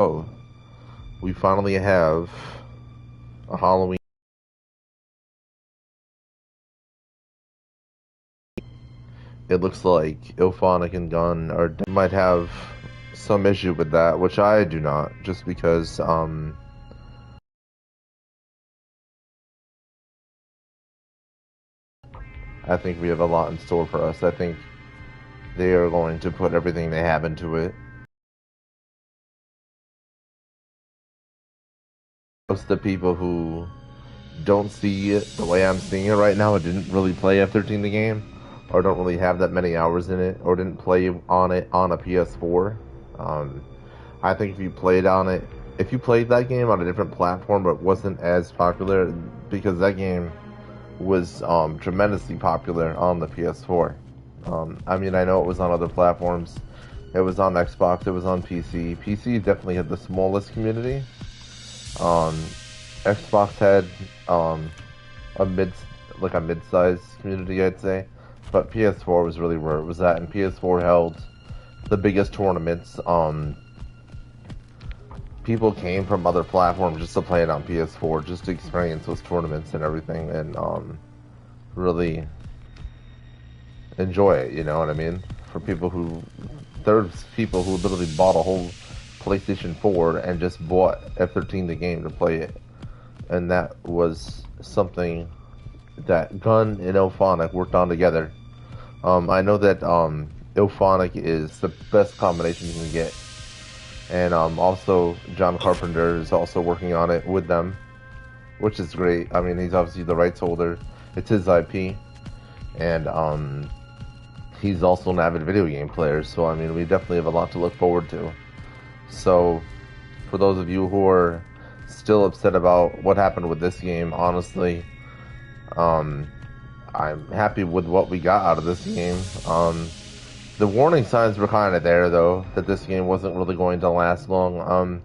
Oh, we finally have a Halloween. It looks like IllFonic and Gun might have some issue with that, which I do not, just because I think we have a lot in store for us. I think they are going to put everything they have into it. Most of the people who don't see it the way I'm seeing it right now, didn't really play F13 the game, or don't really have that many hours in it, or didn't play on it on a PS4. Um, I think if you played that game on a different platform but wasn't as popular, because that game was tremendously popular on the PS4. I mean, I know it was on other platforms. It was on Xbox. It was on PC. PC definitely had the smallest community. Um, Xbox had a mid-sized community, I'd say, but PS4 was really where it was at, and PS4 held the biggest tournaments. People came from other platforms just to play it on PS4, just to experience those tournaments and everything, and really enjoy it. You know what I mean? There's people who literally bought a whole PlayStation 4 and just bought F13 the game to play it, and that was something that Gun and IllFonic worked on together. I know that IllFonic is the best combination you can get, and also John Carpenter is also working on it with them, which is great. I mean, he's obviously the rights holder. It's his IP, and he's also an avid video game player. So I mean, we definitely have a lot to look forward to. So, for those of you who are still upset about what happened with this game, honestly, I'm happy with what we got out of this game. The warning signs were kind of there, though, that this game wasn't really going to last long.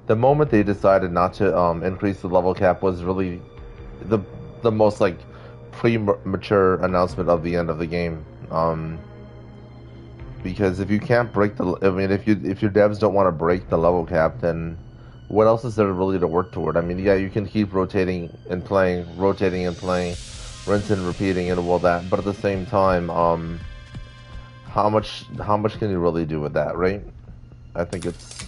The moment they decided not to increase the level cap was really the most like premature announcement of the end of the game. Because if you can't break if your devs don't want to break the level cap, then what else is there really to work toward? I mean, yeah, you can keep rotating and playing, rinse and repeating and all that, but at the same time, how much can you really do with that, right? I think it's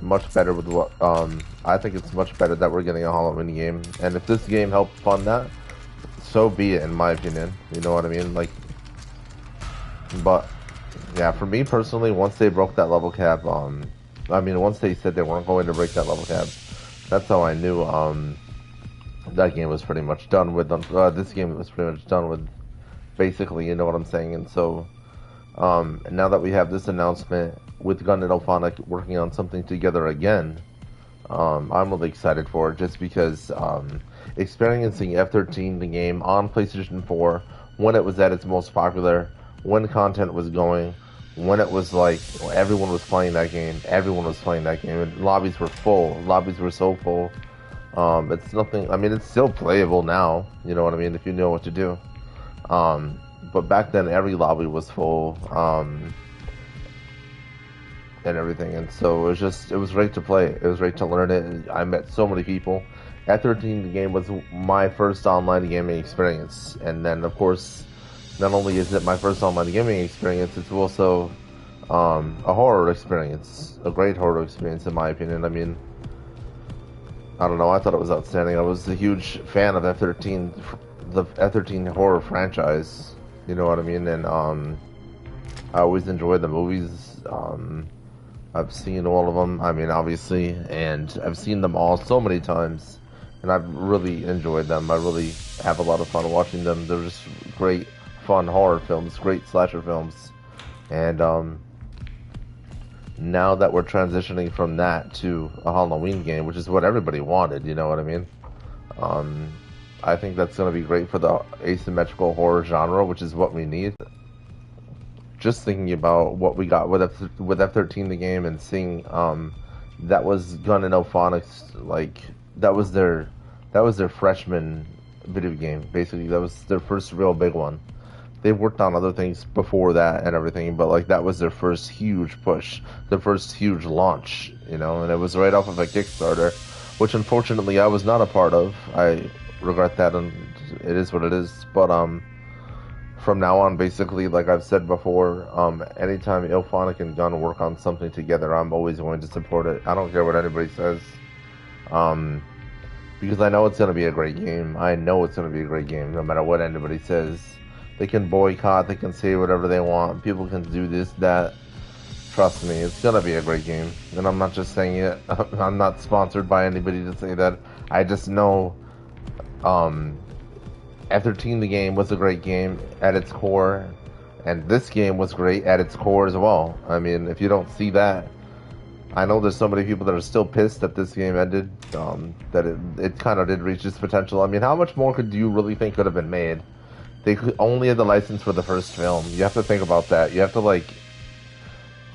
much better with what I think it's much better that we're getting a Halloween game, and if this game helped fund that, so be it. In my opinion, you know what I mean, like. But yeah, for me personally, once they broke that level cap, I mean, once they said they weren't going to break that level cap, that's how I knew that game was pretty much done with. This game was pretty much done with, basically. You know what I'm saying? And so, now that we have this announcement with Gun and IllFonic working on something together again, I'm really excited for it, just because experiencing F13 the game on PlayStation 4 when it was at its most popular, when content was going, when it was like everyone was playing that game, and lobbies were full. Lobbies were so full. It's nothing. I mean, it's still playable now. You know what I mean? If you know what to do. But back then, every lobby was full. And everything, and so it was great to play. It was great to learn it. And I met so many people. F13 the game was my first online gaming experience, and then of course, not only is it my first online gaming experience, it's also a horror experience, a great horror experience in my opinion. I mean, I don't know, I thought it was outstanding. I was a huge fan of F13, the F13 horror franchise. You know what I mean? And I always enjoyed the movies. I've seen all of them. I mean, obviously, and I've seen them all so many times, and I've really enjoyed them. I really have a lot of fun watching them. They're just great, fun horror films, great slasher films, and now that we're transitioning from that to a Halloween game, which is what everybody wanted, you know what I mean? I think that's going to be great for the asymmetrical horror genre, which is what we need. Just thinking about what we got with F13 the game, and seeing that was Gun and IllFonic's, like that was their freshman video game, basically. That was their first real big one. they've worked on other things before that and everything, but like that was their first huge push, their first huge launch, you know, and it was right off of a Kickstarter, which unfortunately I was not a part of. I regret that, and it is what it is. But from now on, basically, like I've said before, anytime IllFonic and Gun work on something together, I'm always going to support it. I don't care what anybody says. Um, because I know it's going to be a great game. I know it's going to be a great game, no matter what anybody says. They can boycott, they can say whatever they want, people can do this, that. Trust me, it's going to be a great game. And I'm not just saying it, I'm not sponsored by anybody to say that. I just know F13, the game, was a great game at its core, and this game was great at its core as well. I mean, if you don't see that, I know there's so many people that are still pissed that this game ended, that it kind of did reach its potential. I mean, how much more could you really think could have been made? They could only had the license for the first film. You have to think about that. You have to, like,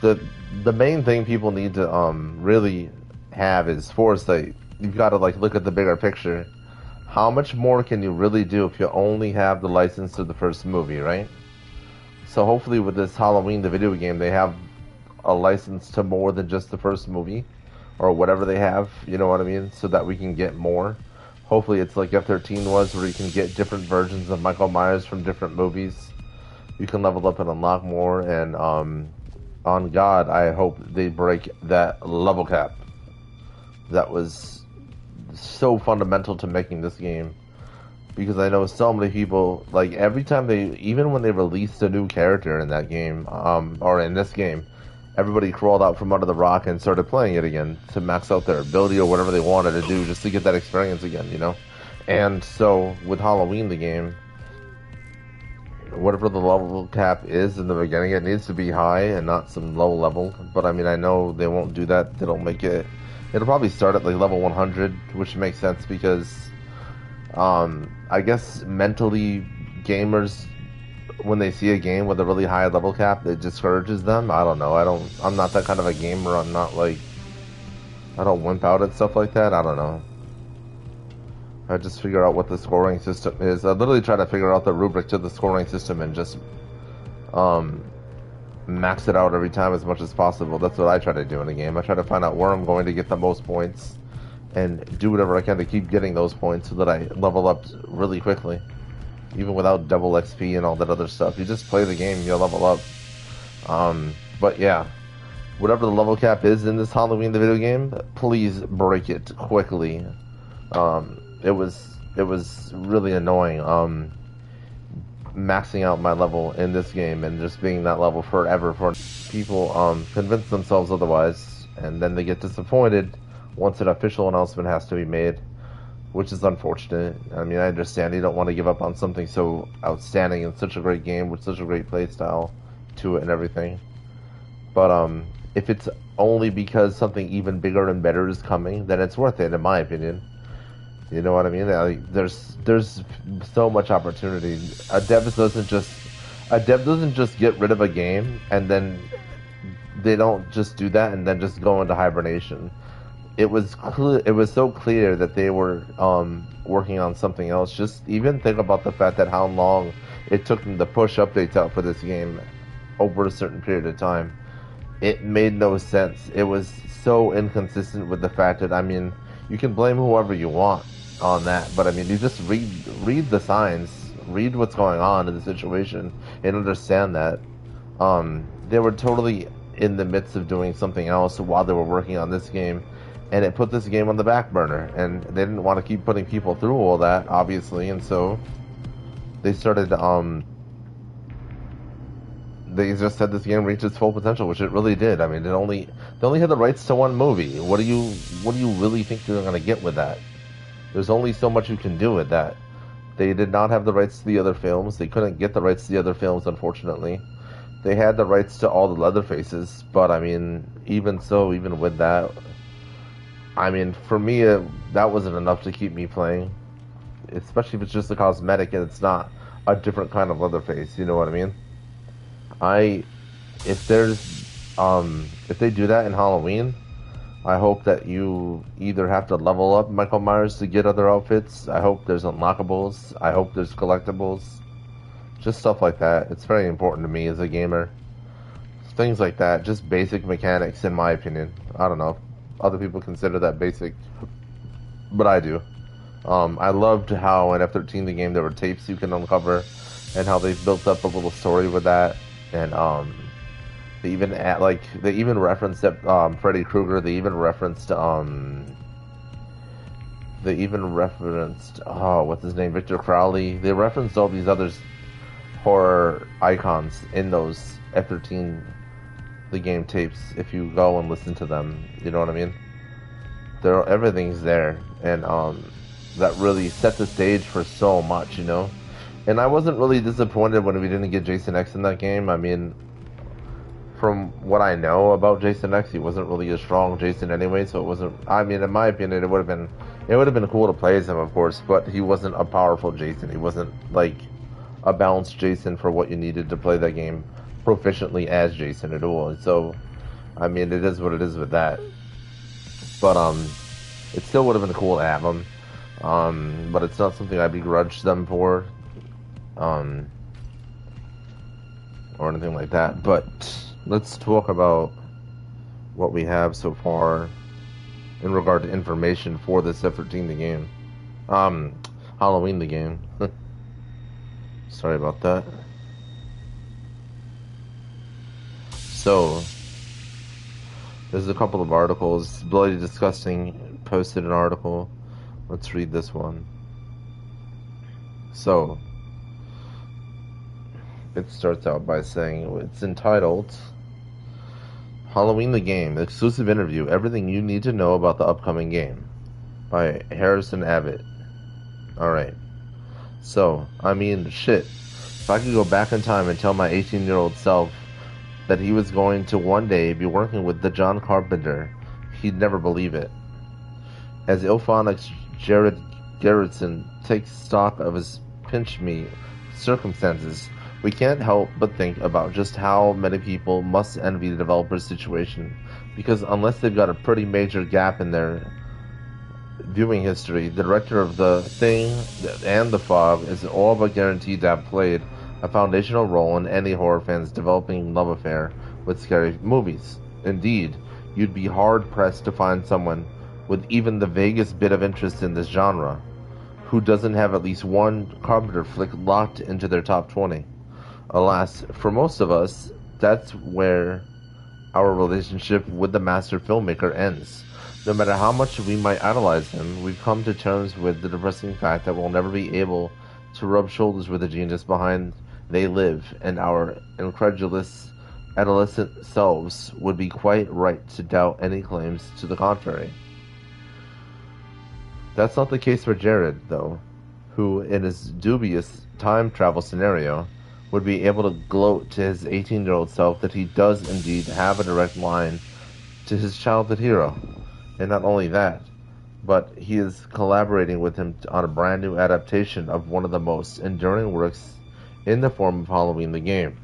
the main thing people need to really have is foresight. You've got to, like, look at the bigger picture. How much more can you really do if you only have the license to the first movie, right? So hopefully with this Halloween, the video game, they have a license to more than just the first movie, or whatever they have, you know what I mean, so that we can get more. Hopefully it's like F13 was, where you can get different versions of Michael Myers from different movies. You can level up and unlock more, and on God, I hope they break that level cap. That was so fundamental to making this game, because I know so many people, like, every time even when they released a new character in that game, or in this game, everybody crawled out from under the rock and started playing it again to max out their ability or whatever they wanted to do just to get that experience again, you know? And so, with Halloween, the game, whatever the level cap is in the beginning, it needs to be high and not some low level. But I mean, I know they won't do that. They don't make it. It'll probably start at like level 100, which makes sense because, I guess mentally, gamers, when they see a game with a really high level cap, it discourages them. I don't know. I'm not that kind of a gamer. I'm not like, I don't wimp out at stuff like that. I don't know. I just figure out what the scoring system is. I literally try to figure out the rubric to the scoring system and just max it out every time as much as possible. That's what I try to do in a game. I try to find out where I'm going to get the most points and do whatever I can to keep getting those points so that I level up really quickly. Even without double XP and all that other stuff. You just play the game, you'll level up. But yeah, whatever the level cap is in this Halloween the video game, please break it quickly. It was really annoying maxing out my level in this game and just being that level forever. For people convince themselves otherwise, and then they get disappointed once an official announcement has to be made, which is unfortunate. I mean, I understand you don't want to give up on something so outstanding and such a great game with such a great playstyle to it and everything. But if it's only because something even bigger and better is coming, then it's worth it, in my opinion. You know what I mean? Like, there's so much opportunity. A dev doesn't just get rid of a game and then they don't just do that and then just go into hibernation. It was so clear that they were working on something else. Just even think about the fact that how long it took them to push updates out for this game over a certain period of time. It made no sense. It was so inconsistent with the fact that, I mean, you can blame whoever you want on that, but I mean, you just read the signs, read what's going on in the situation, and understand that they were totally in the midst of doing something else while they were working on this game, and it put this game on the back burner, and they didn't want to keep putting people through all that, obviously, and so they started they just said this game reached its full potential, which it really did. I mean, they only had the rights to one movie. What do you really think they're going to get with that? There's only so much you can do with that. They did not have the rights to the other films. They couldn't get the rights to the other films, unfortunately. They had the rights to all the Leatherfaces, but I mean, even so, even with that, I mean, for me, that wasn't enough to keep me playing. Especially if it's just a cosmetic and it's not a different kind of Leatherface, you know what I mean? If they do that in Halloween, I hope that you either have to level up Michael Myers to get other outfits. I hope there's unlockables. I hope there's collectibles. Just stuff like that. It's very important to me as a gamer. Things like that, just basic mechanics, in my opinion. I don't know. Other people consider that basic, but I do. I loved how in F-13 the game there were tapes you can uncover, and how they built up a little story with that, and they even referenced Freddy Krueger. They even referenced what's his name, Victor Crowley. They referenced all these other horror icons in those F-13 the game tapes. If you go and listen to them, you know what I mean. Everything's there, and that really set the stage for so much, you know. And I wasn't really disappointed when we didn't get Jason X in that game. I mean, from what I know about Jason X, he wasn't really a strong Jason anyway, so it wasn't. I mean, in my opinion, it would have been cool to play as him, of course, but he wasn't a powerful Jason. He wasn't like a balanced Jason for what you needed to play that game proficiently as Jason at all. So, I mean, it is what it is with that. But it still would have been cool to have him. But it's not something I begrudge them for, or anything like that. But let's talk about what we have so far in regard to information for this F-13 the game. Halloween the game. Sorry about that. So, there's a couple of articles. Bloody Disgusting posted an article. Let's read this one. So, it starts out by saying, it's entitled Halloween the Game, exclusive interview, everything you need to know about the upcoming game, by Harrison Abbott. Alright. So, I mean, shit. If I could go back in time and tell my 18-year-old self that he was going to one day be working with the John Carpenter, he'd never believe it. As IllFonic's Jared Garrettson takes stock of his pinch-me circumstances, we can't help but think about just how many people must envy the developer's situation, because unless they've got a pretty major gap in their viewing history, the director of The Thing and The Fog is all but guaranteed to have played a foundational role in any horror fan's developing love affair with scary movies. Indeed, you'd be hard-pressed to find someone with even the vaguest bit of interest in this genre who doesn't have at least one Carpenter flick locked into their top 20. Alas, for most of us, that's where our relationship with the master filmmaker ends. No matter how much we might idolize him, we've come to terms with the depressing fact that we'll never be able to rub shoulders with the genius behind They Live, and our incredulous adolescent selves would be quite right to doubt any claims to the contrary. That's not the case for Jared, though, who, in his dubious time travel scenario, would be able to gloat to his 18-year-old self that he does indeed have a direct line to his childhood hero. And not only that, but he is collaborating with him on a brand new adaptation of one of the most enduring works in the form of Halloween the game.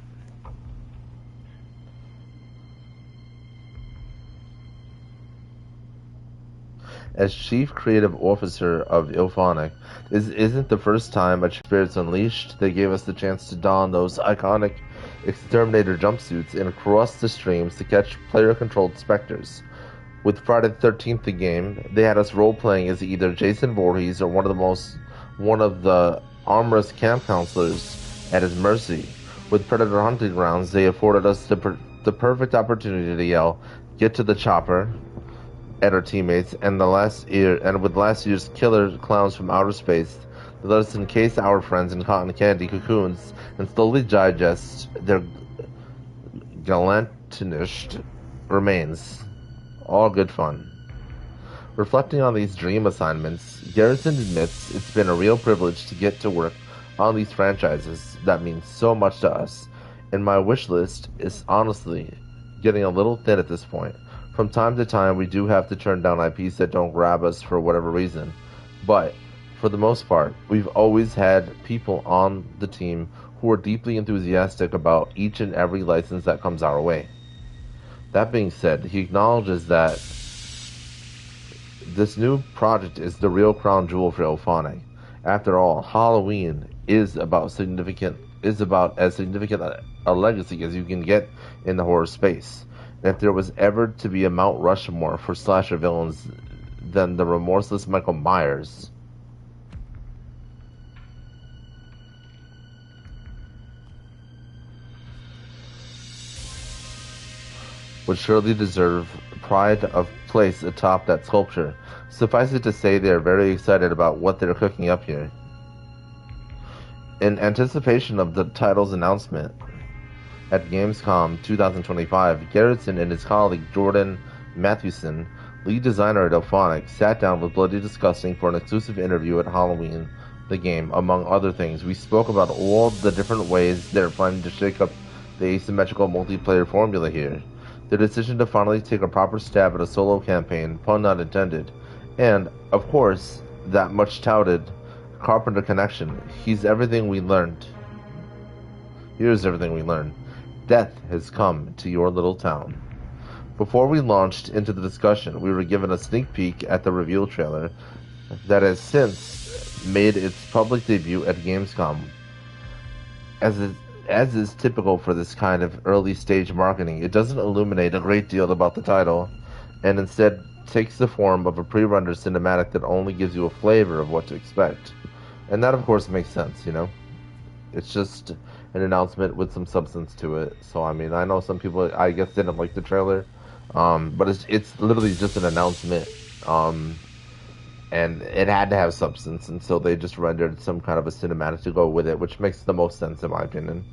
As Chief Creative Officer of IllFonic, this isn't the first time at Spirits Unleashed they gave us the chance to don those iconic exterminator jumpsuits and cross the streams to catch player-controlled specters. With Friday the 13th the game, they had us role-playing as either Jason Voorhees or one of the armorous camp counselors at his mercy. With Predator hunting grounds, they afforded us the perfect opportunity to yell, "Get to the chopper!" at our teammates, and with last year's killer clowns from outer space, they let us encase our friends in cotton candy cocoons and slowly digest their gelatinous remains. All good fun. Reflecting on these dream assignments, Garrison admits it's been a real privilege to get to work on these franchises that mean so much to us, and my wish list is honestly getting a little thin at this point. From time to time, we do have to turn down IPs that don't grab us for whatever reason, but for the most part, we've always had people on the team who are deeply enthusiastic about each and every license that comes our way. That being said, he acknowledges that this new project is the real crown jewel for IllFonic. After all, Halloween is about significant is about as significant a legacy as you can get in the horror space. And if there was ever to be a Mount Rushmore for slasher villains, then the remorseless Michael Myers would surely deserve pride of place atop that sculpture. Suffice it to say, they are very excited about what they're cooking up here. In anticipation of the title's announcement at Gamescom 2025, Garrettson and his colleague Jordan Mathewson, lead designer at IllFonic, sat down with Bloody Disgusting for an exclusive interview at Halloween, the game. Among other things, we spoke about all the different ways they're planning to shake up the asymmetrical multiplayer formula here, the decision to finally take a proper stab at a solo campaign, pun not intended, and, of course, that much touted Carpenter connection. Here's everything we learned. Death has come to your little town. Before we launched into the discussion, we were given a sneak peek at the reveal trailer that has since made its public debut at Gamescom. As is typical for this kind of early stage marketing, it doesn't illuminate a great deal about the title, and instead takes the form of a pre-rendered cinematic that only gives you a flavor of what to expect. And that, of course, makes sense, you know? It's just an announcement with some substance to it. So, I mean, I know some people, I guess, didn't like the trailer, but it's literally just an announcement, and it had to have substance, and so they just rendered some kind of a cinematic to go with it, which makes the most sense, in my opinion.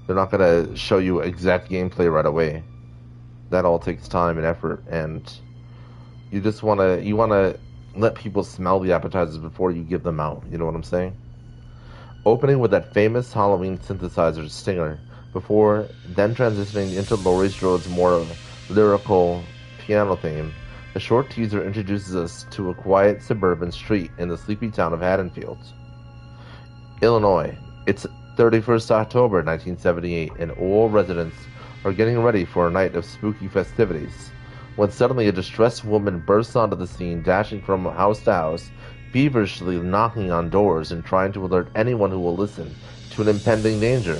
They're not going to show you exact gameplay right away. That all takes time and effort, and you just want to let people smell the appetizers before you give them out. You know what I'm saying? Opening with that famous Halloween synthesizer stinger, before then transitioning into Laurie Strode's more lyrical piano theme, the short teaser introduces us to a quiet suburban street in the sleepy town of Haddonfield, Illinois. It's 31st October 1978, and all residents are getting ready for a night of spooky festivities, when suddenly a distressed woman bursts onto the scene, dashing from house to house, feverishly knocking on doors and trying to alert anyone who will listen to an impending danger.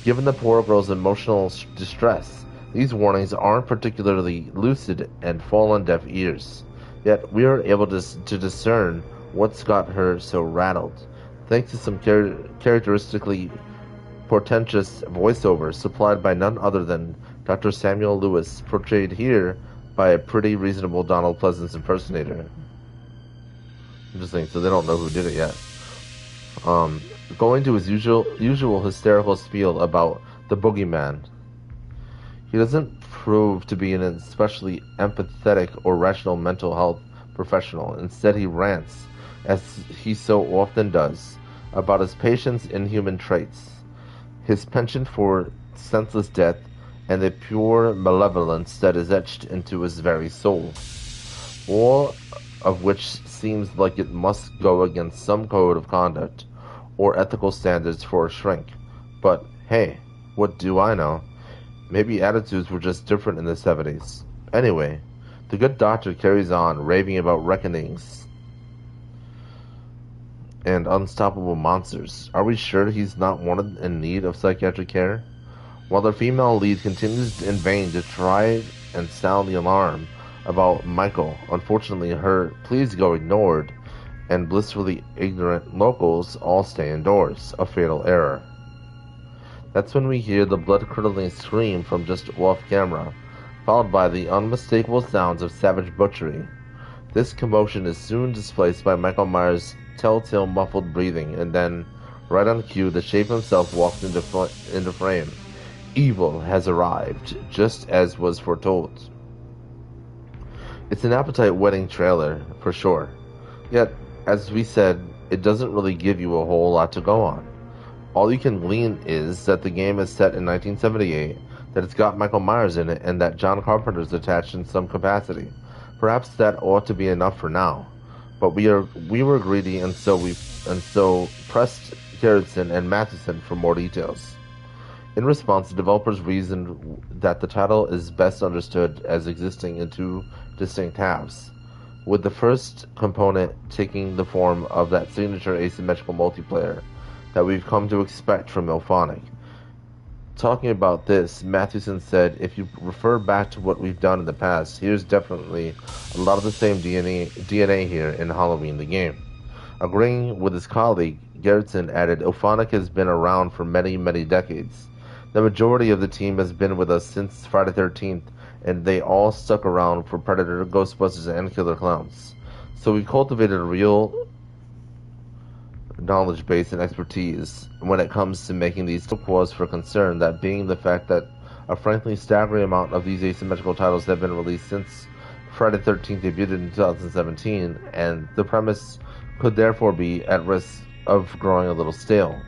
Given the poor girl's emotional distress, these warnings aren't particularly lucid and fall on deaf ears. Yet we are able to discern what's got her so rattled, thanks to some characteristically portentous voiceovers supplied by none other than Dr. Samuel Lewis, portrayed here by a pretty reasonable Donald Pleasance impersonator. Interesting, so they don't know who did it yet. Going to his usual hysterical spiel about the boogeyman. He doesn't prove to be an especially empathetic or rational mental health professional. Instead, he rants, as he so often does, about his patient's inhuman traits, his penchant for senseless death, and the pure malevolence that is etched into his very soul, all of which seems like it must go against some code of conduct or ethical standards for a shrink. But hey, what do I know? Maybe attitudes were just different in the 70s. Anyway, the good doctor carries on, raving about reckonings and unstoppable monsters. Are we sure he's not wanted in need of psychiatric care? While the female lead continues in vain to try and sound the alarm about Michael, unfortunately her pleas go ignored, and blissfully ignorant locals all stay indoors. A fatal error. That's when we hear the blood-curdling scream from just off-camera, followed by the unmistakable sounds of savage butchery. This commotion is soon displaced by Michael Myers' telltale muffled breathing, and then, right on cue, the Shape himself walks into frame. Evil has arrived, just as was foretold. It's an appetite-whetting trailer, for sure. Yet, as we said, it doesn't really give you a whole lot to go on. All you can glean is that the game is set in 1978, that it's got Michael Myers in it, and that John Carpenter's attached in some capacity. Perhaps that ought to be enough for now. But we were greedy, and so pressed Garrettson and Matheson for more details. In response, the developers reasoned that the title is best understood as existing in two distinct halves, with the first component taking the form of that signature asymmetrical multiplayer that we've come to expect from IllFonic. Talking about this, Mathewson said, if you refer back to what we've done in the past, here's definitely a lot of the same DNA here in Halloween the game. Agreeing with his colleague, Gerritsen added, IllFonic has been around for many, many decades. The majority of the team has been with us since Friday the 13th, and they all stuck around for Predator, Ghostbusters, and Killer Clowns. So we cultivated a real knowledge base and expertise when it comes to making these cause for concern, that being the fact that a frankly staggering amount of these asymmetrical titles have been released since Friday the 13th debuted in 2017, and the premise could therefore be at risk of growing a little stale.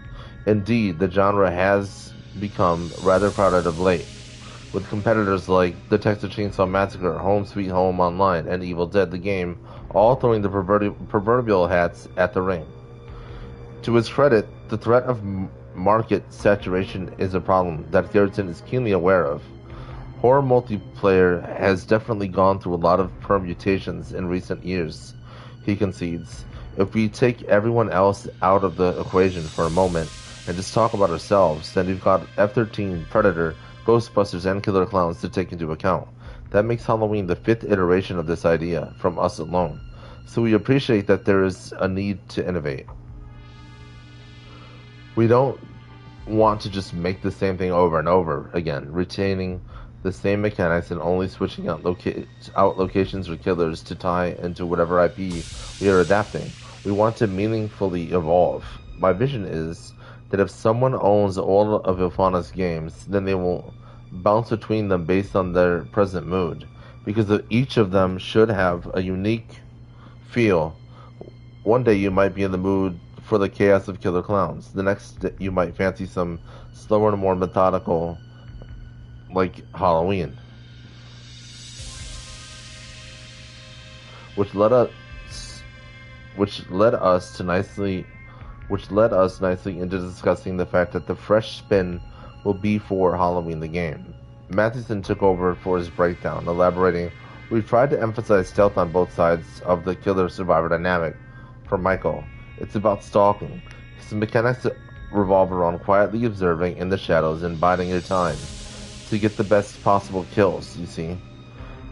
Indeed, the genre has become rather crowded of late, with competitors like the Texas Chainsaw Massacre, Home Sweet Home Online, and Evil Dead the Game all throwing the proverbial hats at the ring. To his credit, the threat of market saturation is a problem that Gerritsen is keenly aware of. Horror multiplayer has definitely gone through a lot of permutations in recent years, he concedes. If we take everyone else out of the equation for a moment and just talk about ourselves, then we've got F-13, Predator, Ghostbusters, and Killer Clowns to take into account. That makes Halloween the 5th iteration of this idea, from us alone. So we appreciate that there is a need to innovate. We don't want to just make the same thing over and over again, retaining the same mechanics and only switching out locations or killers to tie into whatever IP we are adapting. We want to meaningfully evolve. My vision is that if someone owns all of IllFonic's games, then they will bounce between them based on their present mood, because each of them should have a unique feel. One day you might be in the mood for the chaos of Killer Clowns. The next you might fancy some slower and more methodical, like Halloween, which led us nicely into discussing the fact that the fresh spin will be for Halloween the game. Mathewson took over for his breakdown, elaborating, "We've tried to emphasize stealth on both sides of the killer-survivor dynamic. For Michael, it's about stalking. His mechanics revolve around quietly observing in the shadows and biding your time to get the best possible kills, you see.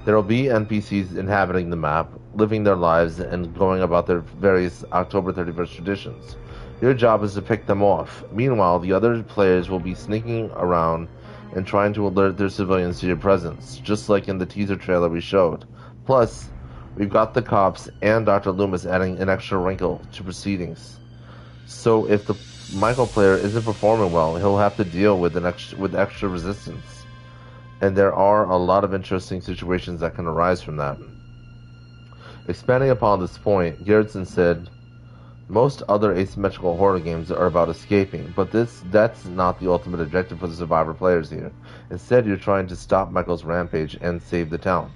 There will be NPCs inhabiting the map, living their lives and going about their various October 31st traditions. Your job is to pick them off. Meanwhile, the other players will be sneaking around and trying to alert their civilians to your presence, just like in the teaser trailer we showed. Plus, we've got the cops and Dr. Loomis adding an extra wrinkle to proceedings. So if the Michael player isn't performing well, he'll have to deal with extra resistance. And there are a lot of interesting situations that can arise from that." Expanding upon this point, Gerritsen said, "Most other asymmetrical horror games are about escaping, but that's not the ultimate objective for the survivor players here. Instead, you're trying to stop Michael's rampage and save the town.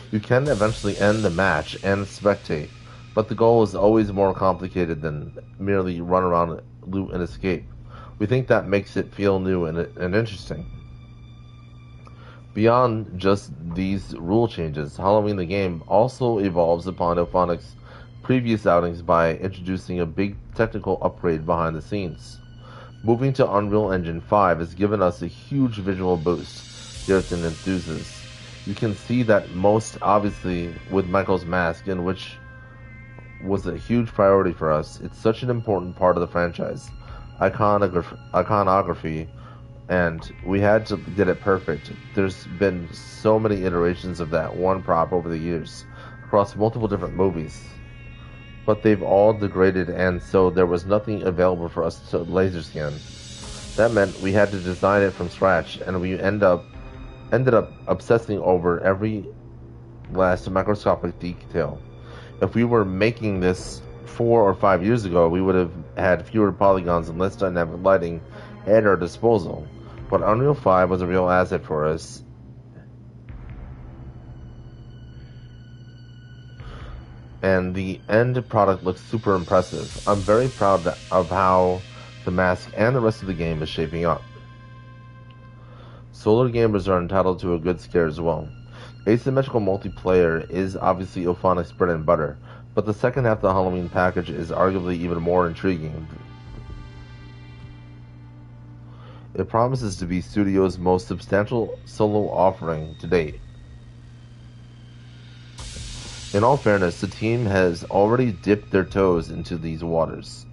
You can eventually end the match and spectate, but the goal is always more complicated than merely run around, loot, and escape. We think that makes it feel new and interesting." Beyond just these rule changes, Halloween the game also evolves upon IllFonic's previous outings by introducing a big technical upgrade behind the scenes. Moving to Unreal Engine 5 has given us a huge visual boost, Gerritsen enthuses. You can see that most obviously with Michael's mask, in which was a huge priority for us. It's such an important part of the franchise. Iconography, and we had to get it perfect. There's been so many iterations of that one prop over the years, across multiple different movies. But they've all degraded, and so there was nothing available for us to laser scan. That meant we had to design it from scratch, and we ended up obsessing over every last microscopic detail. If we were making this 4 or 5 years ago, we would have had fewer polygons and less dynamic lighting at our disposal. But Unreal 5 was a real asset for us. And the end product looks super impressive. I'm very proud of how the mask and the rest of the game is shaping up. Solar gamers are entitled to a good scare as well. Asymmetrical multiplayer is obviously IllFonic's bread and butter, But the second half of the Halloween package is arguably even more intriguing. It promises to be studio's most substantial solo offering to date. In all fairness, the team has already dipped their toes into these waters.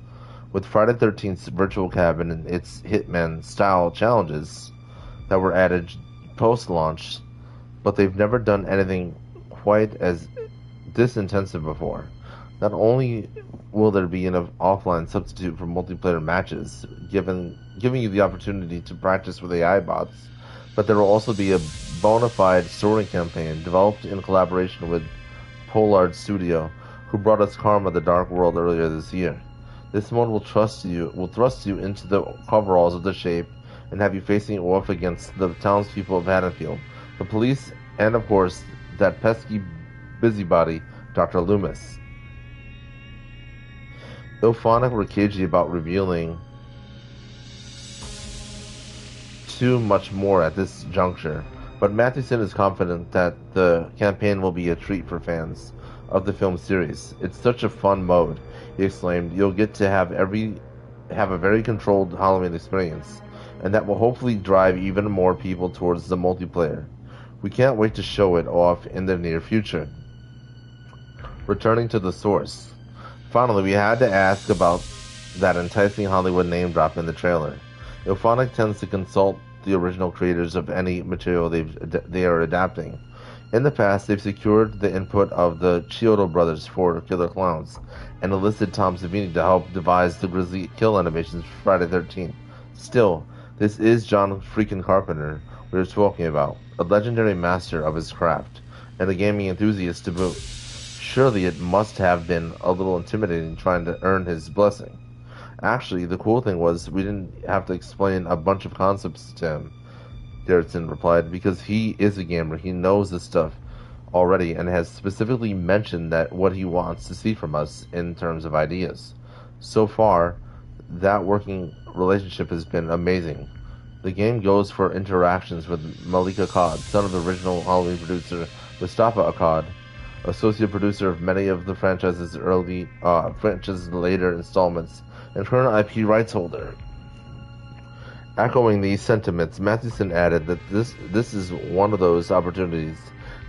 With Friday 13th's virtual cabin and its Hitman-style challenges that were added post-launch, but they've never done anything quite as this intensive before. Not only will there be an offline substitute for multiplayer matches, giving you the opportunity to practice with AI bots, but there will also be a bona fide story campaign developed in collaboration with Pollard Studio, who brought us Karma: The Dark World earlier this year. This mode will thrust you into the coveralls of the Shape and have you facing off against the townspeople of Haddonfield, the police, and of course, that pesky busybody, Dr. Loomis. IllFonic were cagey about revealing too much more at this juncture, but Mathewson is confident that the campaign will be a treat for fans of the film series. It's such a fun mode, he exclaimed. You'll get to have a very controlled Halloween experience, and that will hopefully drive even more people towards the multiplayer. We can't wait to show it off in the near future. Returning to the source. Finally, we had to ask about that enticing Hollywood name drop in the trailer. IllFonic tends to consult the original creators of any material they are adapting. In the past, they've secured the input of the Chiodo brothers for Killer Clowns, and enlisted Tom Savini to help devise the grisly kill animations for Friday 13th. Still, this is John freaking Carpenter we were talking about, a legendary master of his craft, and a gaming enthusiast to boot. Surely it must have been a little intimidating trying to earn his blessing. Actually, the cool thing was we didn't have to explain a bunch of concepts to him, Garrison replied, because he is a gamer. He knows this stuff already and has specifically mentioned that what he wants to see from us in terms of ideas. So far, that working relationship has been amazing. The game goes for interactions with Malik Akkad, son of the original Halloween producer Mustafa Akkad, associate producer of many of the franchise's later installments, and current IP rights holder. Echoing these sentiments, Mathewson added that this is one of those opportunities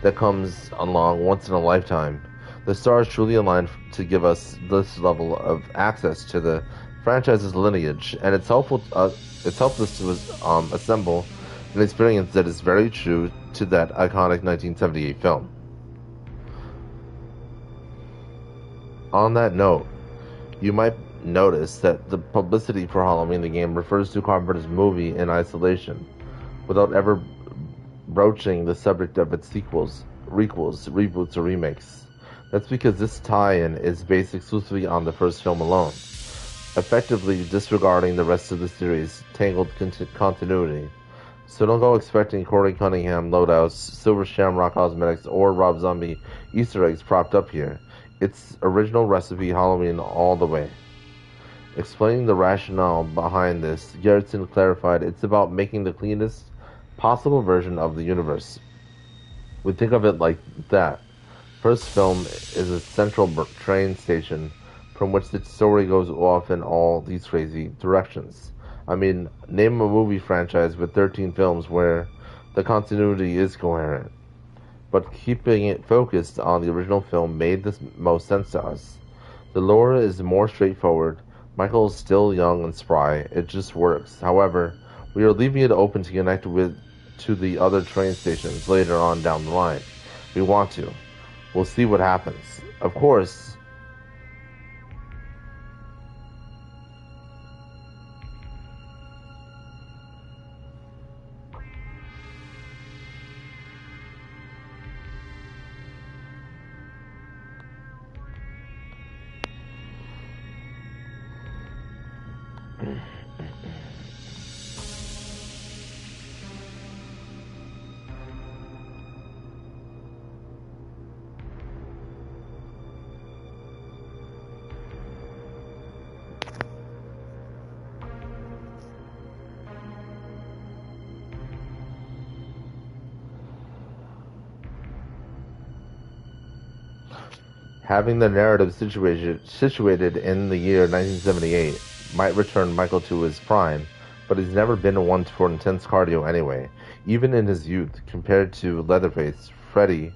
that comes along once in a lifetime. The stars truly aligned to give us this level of access to the franchise's lineage, and it's helped us to assemble an experience that is very true to that iconic 1978 film. On that note, you might notice that the publicity for Halloween the game refers to Carpenter's movie in isolation, without ever broaching the subject of its sequels, requels, reboots, or remakes. That's because this tie-in is based exclusively on the first film alone, effectively disregarding the rest of the series' tangled continuity. So don't go expecting Corey Cunningham loadouts, Silver Shamrock cosmetics, or Rob Zombie Easter eggs propped up here. It's original recipe Halloween all the way. Explaining the rationale behind this, Garrison clarified it's about making the cleanest possible version of the universe. We think of it like that. First film is a central train station from which the story goes off in all these crazy directions. I mean, name a movie franchise with 13 films where the continuity is coherent. But keeping it focused on the original film made the most sense to us. The lore is more straightforward. Michael is still young and spry. It just works. However, we are leaving it open to connect to the other train stations later on down the line. We want to. We'll see what happens. Of course, Having the narrative situated in the year 1978 might return Michael to his prime, but he's never been one for intense cardio anyway, even in his youth, compared to Leatherface, Freddy,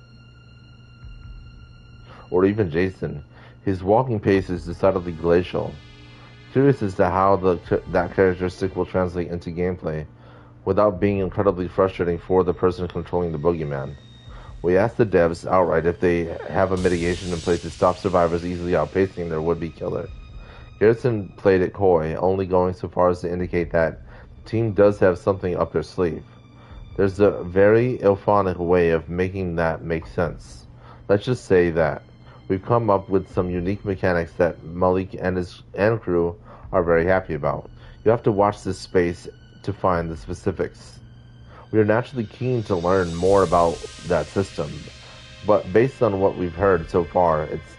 or even Jason. His walking pace is decidedly glacial. Curious as to how that characteristic will translate into gameplay, without being incredibly frustrating for the person controlling the boogeyman. We asked the devs outright if they have a mitigation in place to stop survivors easily outpacing their would-be killer. Garrison played it coy, only going so far as to indicate that the team does have something up their sleeve. There's a very IllFonic way of making that make sense. Let's just say that we've come up with some unique mechanics that Malik and his crew are very happy about. You have to watch this space to find the specifics. We are naturally keen to learn more about that system, but based on what we've heard so far, it's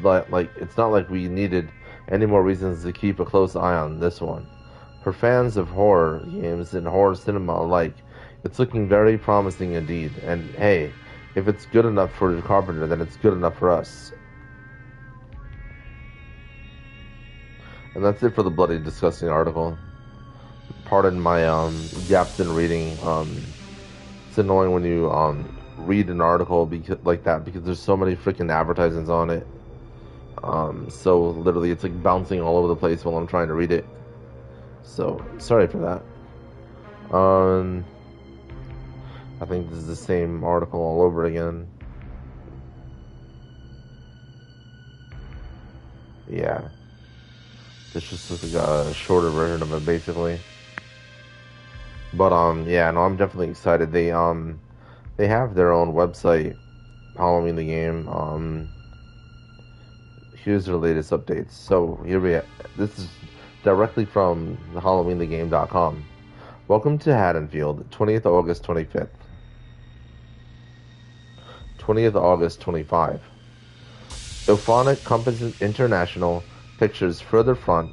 not like we needed any more reasons to keep a close eye on this one. For fans of horror games and horror cinema alike, it's looking very promising indeed, and hey, if it's good enough for Carpenter, then it's good enough for us. And that's it for the bloody disgusting article. Pardon my gaps in reading. It's annoying when you read an article like that because there's so many freaking advertisements on it. So literally it's like bouncing all over the place while I'm trying to read it. So sorry for that. I think this is the same article all over again. Yeah. This just looks like a shorter version of it basically. But yeah, no, I'm definitely excited. They have their own website, Halloween the Game. Here's their latest updates. So here we are. This is directly from HalloweenTheGame.com. Welcome to Haddonfield, 20th August 25th. 20th August 25. IllFonic, Compass International Pictures, Further Front,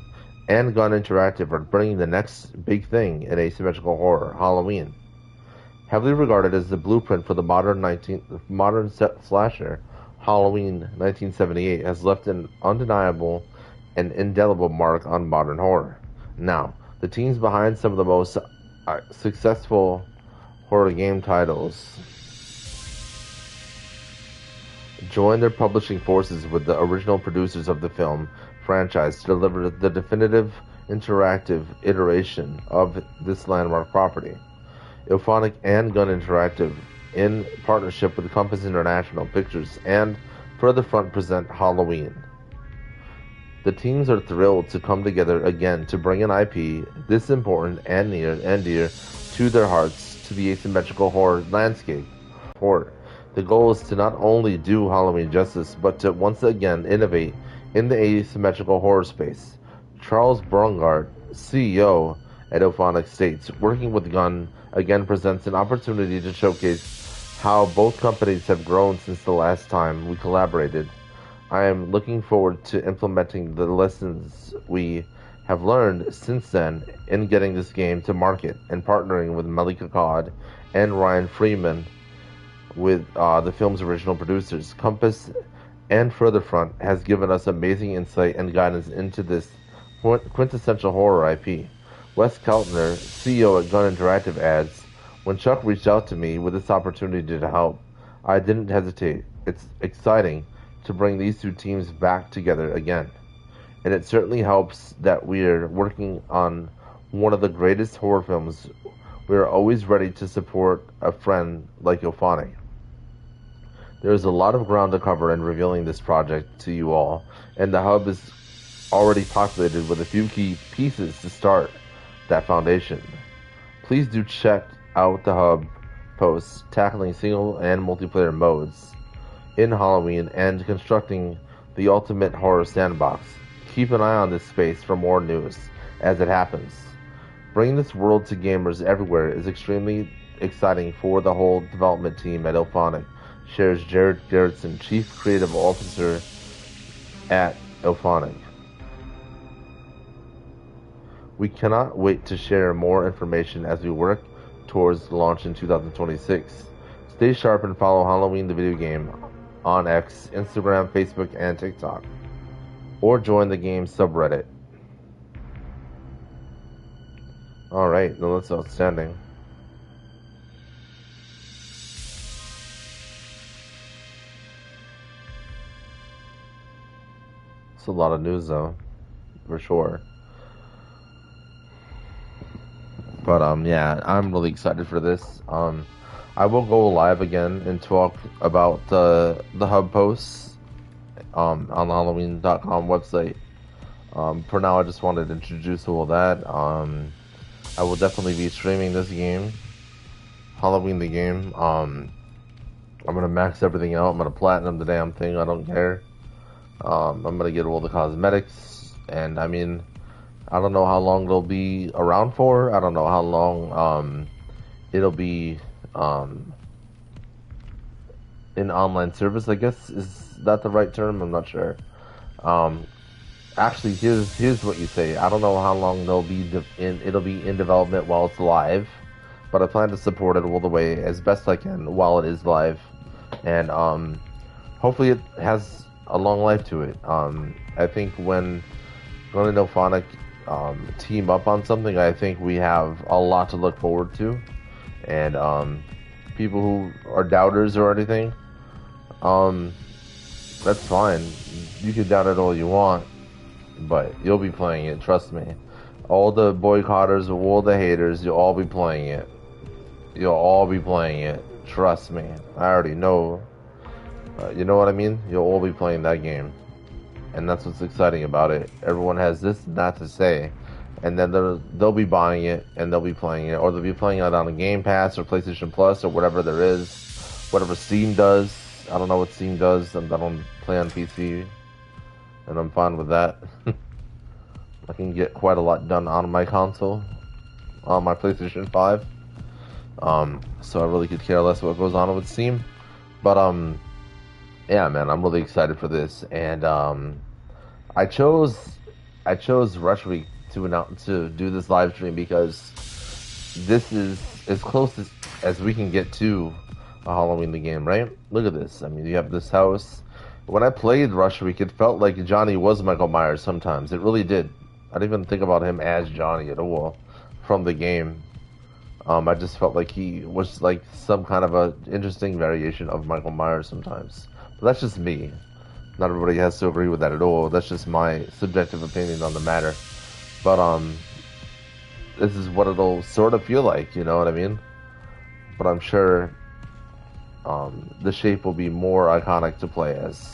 and Gun Interactive are bringing the next big thing in asymmetrical horror, Halloween. Heavily regarded as the blueprint for the modern slasher, Halloween 1978 has left an undeniable and indelible mark on modern horror. Now, the teams behind some of the most successful horror game titles joined their publishing forces with the original producers of the film franchise to deliver the definitive interactive iteration of this landmark property. IllFonic and Gun Interactive, in partnership with Compass International Pictures and Further Front, present Halloween. The teams are thrilled to come together again to bring an IP this important and near and dear to their hearts to the asymmetrical horror landscape. The goal is to not only do Halloween justice, but to once again innovate in the asymmetrical horror space. Charles Brungart, CEO at IllFonic, states, working with Gun again presents an opportunity to showcase how both companies have grown since the last time we collaborated. I am looking forward to implementing the lessons we have learned since then in getting this game to market and partnering with Malika Cod and Ryan Freeman with the film's original producers. Compass and Further Front has given us amazing insight and guidance into this quintessential horror IP. Wes Keltner, CEO at Gun Interactive, adds, "When Chuck reached out to me with this opportunity to help, I didn't hesitate. It's exciting to bring these two teams back together again. And it certainly helps that we're working on one of the greatest horror films. We're always ready to support a friend like IllFonic. There is a lot of ground to cover in revealing this project to you all, and the hub is already populated with a few key pieces to start that foundation. Please do check out the hub posts tackling single and multiplayer modes in Halloween and constructing the ultimate horror sandbox. Keep an eye on this space for more news as it happens. Bringing this world to gamers everywhere is extremely exciting for the whole development team at IllFonic," shares Jared Gerritsen, Chief Creative Officer at IllFonic. "We cannot wait to share more information as we work towards launch in 2026. Stay sharp and follow Halloween the video game on X, Instagram, Facebook, and TikTok. Or join the game subreddit. Alright, no, that's outstanding. It's a lot of news, though, for sure. But yeah, I'm really excited for this. I will go live again and talk about the hub posts on the Halloween.com website. For now, I just wanted to introduce all that. I will definitely be streaming this game, Halloween the game. I'm gonna max everything out. I'm gonna platinum the damn thing. I don't care. I'm gonna get all the cosmetics, and I mean, I don't know how long it'll be around for. I don't know how long it'll be in online service. I guess, is that the right term? I'm not sure. Um, Actually, here's what you say. I don't know how long it'll be in development while it's live, but I plan to support it all the way as best I can while it is live, and hopefully it has a long life to it. I think when Glenn and IllFonic team up on something, I think we have a lot to look forward to, and people who are doubters or anything, that's fine. You can doubt it all you want, but you'll be playing it, trust me. All the boycotters, all the haters, you'll all be playing it. You'll all be playing it, trust me. I already know. You know what I mean? You'll all be playing that game. And that's what's exciting about it. Everyone has this and that to say. And then they'll be buying it, and they'll be playing it. Or they'll be playing it on a Game Pass or PlayStation Plus or whatever there is. Whatever Steam does. I don't know what Steam does. I don't play on PC. And I'm fine with that. I can get quite a lot done on my console, on my PlayStation 5. So I really could care less what goes on with Steam. But yeah, man, I'm really excited for this, and I chose Rush Week to do this live stream because this is as close as we can get to a Halloween the game, right? Look at this. I mean, you have this house. When I played Rush Week, it felt like Johnny was Michael Myers sometimes. It really did. I didn't even think about him as Johnny at all from the game. I just felt like he was like some kind of a interesting variation of Michael Myers sometimes. But that's just me. Not everybody has to agree with that at all. That's just my subjective opinion on the matter. But this is what it'll sort of feel like, you know what I mean? But I'm sure the shape will be more iconic to play as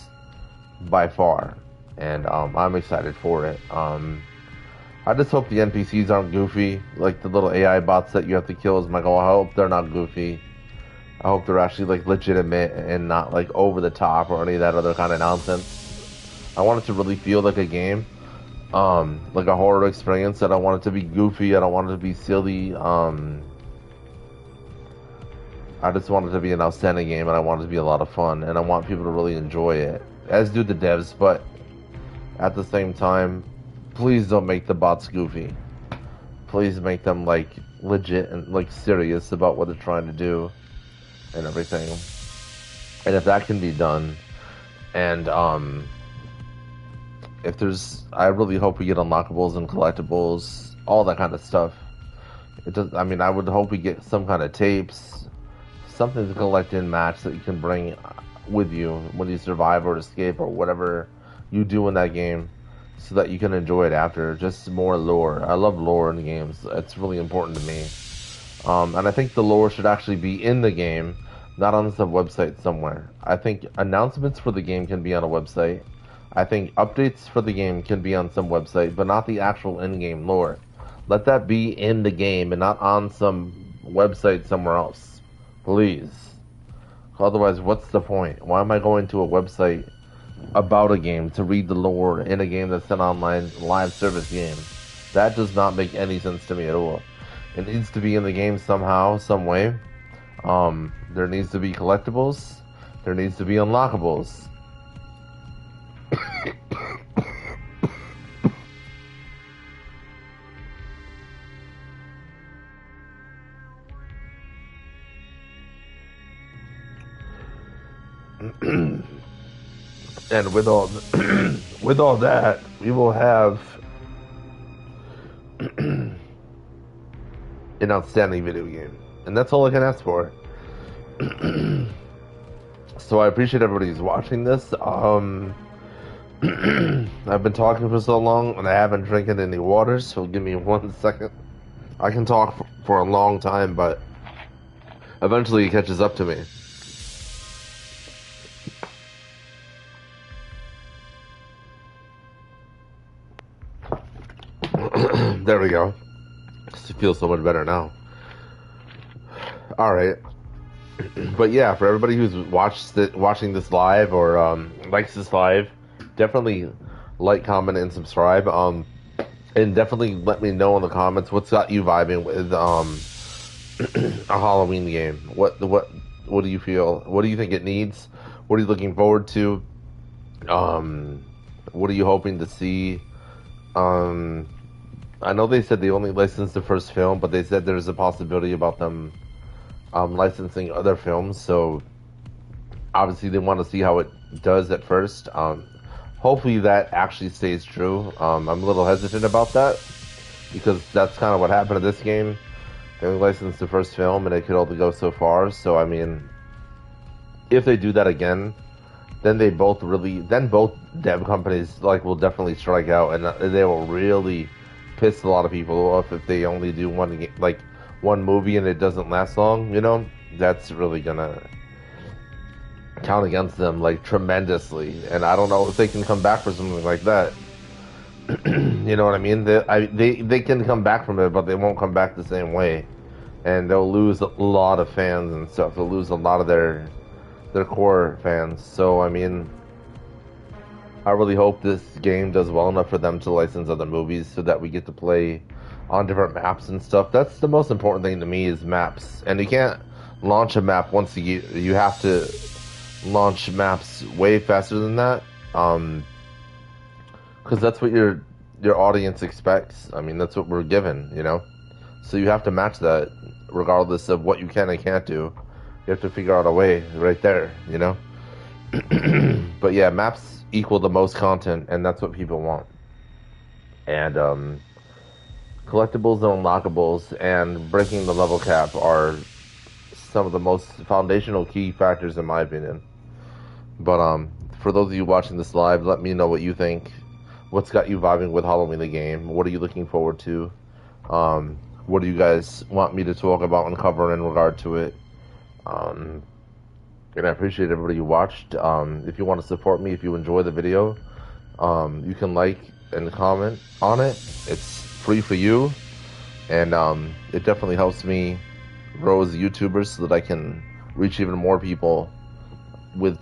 by far, and I'm excited for it. I just hope the NPCs aren't goofy, like the little AI bots that you have to kill as Michael. I hope they're not goofy. I hope they're actually like legitimate and not like over the top or any of that other kind of nonsense. I want it to really feel like a game, like a horror experience. I don't want it to be goofy. I don't want it to be silly. I just want it to be an outstanding game, and I want it to be a lot of fun, and I want people to really enjoy it, as do the devs, but at the same time, please don't make the bots goofy. Please make them, like, legit and, like, serious about what they're trying to do and everything. And if that can be done, and, if there's, I really hope we get unlockables and collectibles, all that kind of stuff. It does, I mean, I would hope we get some kind of tapes, something to collect in match that you can bring with you when you survive or escape or whatever you do in that game, so that you can enjoy it after. Just more lore. I love lore in games. It's really important to me. And I think the lore should actually be in the game, not on some website somewhere. I think announcements for the game can be on a website. I think updates for the game can be on some website, but not the actual in-game lore. Let that be in the game and not on some website somewhere else. Please. Otherwise, what's the point? Why am I going to a website about a game to read the lore in a game that's an online live service game? That does not make any sense to me at all. It needs to be in the game somehow, some way. There needs to be collectibles. There needs to be unlockables. And with all with all that, we will have an outstanding video game, and that's all I can ask for. So I appreciate everybody who's watching this. I've been talking for so long, and I haven't drinking any water, so give me 1 second. I can talk for a long time, but eventually it catches up to me. There we go. It feels so much better now. All right. But yeah, for everybody who's watching this live or likes this live, definitely like, comment, and subscribe. And definitely let me know in the comments what's got you vibing with a Halloween game. What do you feel? What do you think it needs? What are you looking forward to? What are you hoping to see? I know they said they only licensed the first film, but they said there's a possibility about them licensing other films. So obviously they want to see how it does at first. Hopefully that actually stays true. I'm a little hesitant about that because that's kind of what happened to this game. They only licensed the first film and it could only go so far. So I mean, if they do that again, then both dev companies will definitely strike out, and they will really piss a lot of people off if they only do one movie and it doesn't last long. You know, that's really gonna count against them tremendously, and I don't know if they can come back for something like that. You know what I mean? They can come back from it, but they won't come back the same way, and they'll lose a lot of fans and stuff. They'll lose a lot of their core fans. So I mean, I really hope this game does well enough for them to license other movies so that we get to play on different maps and stuff. That's the most important thing to me, is maps. And you can't launch a map once a year. You have to launch maps way faster than that, because that's what your audience expects. I mean, that's what we're given, you know. So you have to match that, regardless of what you can and can't do. You have to figure out a way right there, you know. But yeah, maps equal the most content, and that's what people want. And collectibles and unlockables and breaking the level cap are some of the most foundational key factors in my opinion. But for those of you watching this live, let me know what you think. What's got you vibing with Halloween the game? What are you looking forward to? What do you guys want me to talk about and cover in regard to it? And I appreciate everybody who watched. If you want to support me, if you enjoy the video, you can like and comment on it. It's free for you, and it definitely helps me grow as a YouTuber so that I can reach even more people with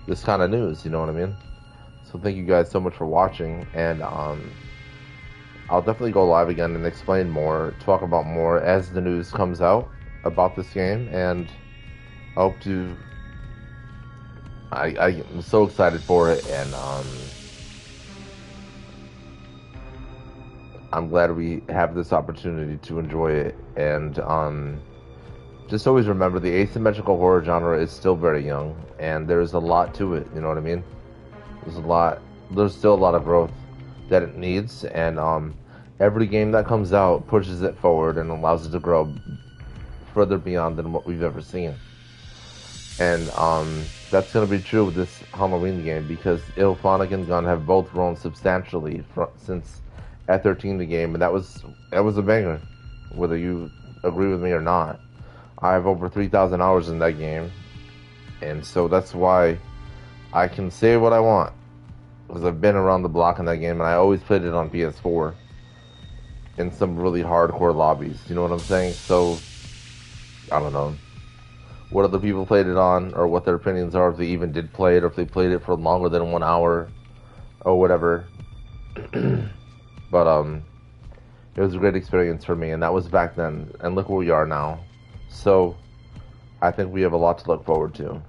this kind of news, you know what I mean? So thank you guys so much for watching, and I'll definitely go live again and explain more, talk about more as the news comes out about this game, and I hope to... I'm so excited for it, and I'm glad we have this opportunity to enjoy it. And just always remember, the asymmetrical horror genre is still very young, and there's a lot to it, you know what I mean? There's still a lot of growth that it needs, and every game that comes out pushes it forward and allows it to grow further beyond than what we've ever seen. And that's going to be true with this Halloween game, because IllFonic and Gun have both grown substantially since F13 the game, and that was a banger, whether you agree with me or not. I have over 3,000 hours in that game, and so that's why I can say what I want, because I've been around the block in that game, and I always played it on PS4 in some really hardcore lobbies, you know what I'm saying? So I don't know what other people played it on, or what their opinions are, if they even did play it, or if they played it for longer than 1 hour, or whatever. But it was a great experience for me, and that was back then, and look where we are now. So I think we have a lot to look forward to.